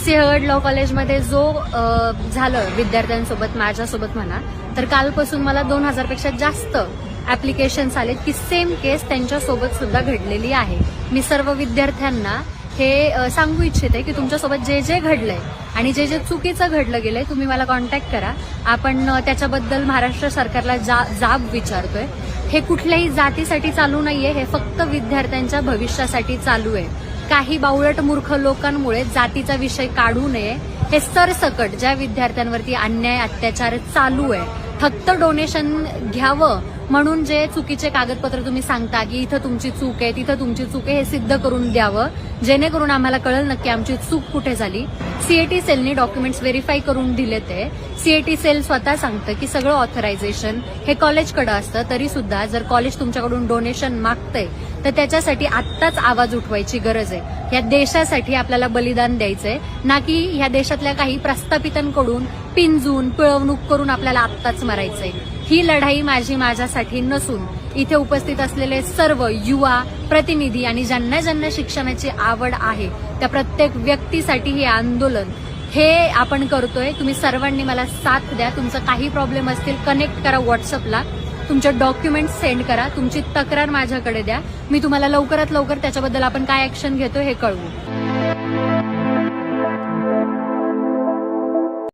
Sinhagad law कॉलेजमध्ये जो झालं विद्यार्थ्यांसोबत, माझ्यासोबत म्हणा, तर कालपासून मला 2000 पेक्षा जास्त ऍप्लिकेशन्स आलेत की सेम केस त्यांच्यासोबत सुद्धा घडलेली आहे. मी सर्व विद्यार्थ्यांना हे सांगू इच्छिते की तुमच्यासोबत जे जे घडलंय आणि जे जे चुकीचं घडलं गेलंय तुम्ही मला कॉन्टॅक्ट करा. आपण त्याच्याबद्दल महाराष्ट्र सरकारला जाब विचारतोय. हे कुठल्याही जातीसाठी चालू नाहीये, हे फक्त विद्यार्थ्यांच्या भविष्यासाठी चालू आहे. काही बावळट मूर्ख लोकांमुळे जातीचा विषय काढू नये. हे सरसकट ज्या विद्यार्थ्यांवरती अन्याय अत्याचार चालू आहे, फक्त डोनेशन घ्यावं म्हणून जे चुकीचे कागदपत्र तुम्ही सांगता की इथं तुमची चूक आहे, तिथं तुमची चूक आहे, हे सिद्ध करून द्यावं, जेणेकरून आम्हाला कळलं नक्की आमची चूक कुठे झाली. सीएटी सेलनी डॉक्युमेंट्स व्हेरीफाय करून दिले. ते सीएटी सेल स्वतः सांगतं की सगळं ऑथरायझेशन हे कॉलेजकडे असतं. तरी सुद्धा जर कॉलेज तुमच्याकडून डोनेशन मागतंय तर त्याच्यासाठी आत्ताच आवाज उठवायची गरज आहे. या देशासाठी आपल्याला बलिदान द्यायचंय, ना की ह्या देशातल्या काही प्रस्थापितांकडून पिंजून पिळवणूक करून आपल्याला आत्ताच मरायचंय. ही लढाई माझ्यासाठी नसून इथे उपस्थित असलेले सर्व युवा प्रतिनिधी आणि ज्यांना ज्यांना शिक्षणाची आवड आहे त्या प्रत्येक व्यक्तीसाठी हे आंदोलन हे आपण करतोय. तुम्ही सर्वांनी मला साथ द्या. तुमचं काही प्रॉब्लेम असतील कनेक्ट करा व्हॉट्सअपला, तुमचे डॉक्युमेंट्स सेंड करा, तुमची तक्रार माझ्याकडे द्या. मी तुम्हाला लवकरात लवकर त्याच्याबद्दल आपण काय ऍक्शन घेतो हे कळवू.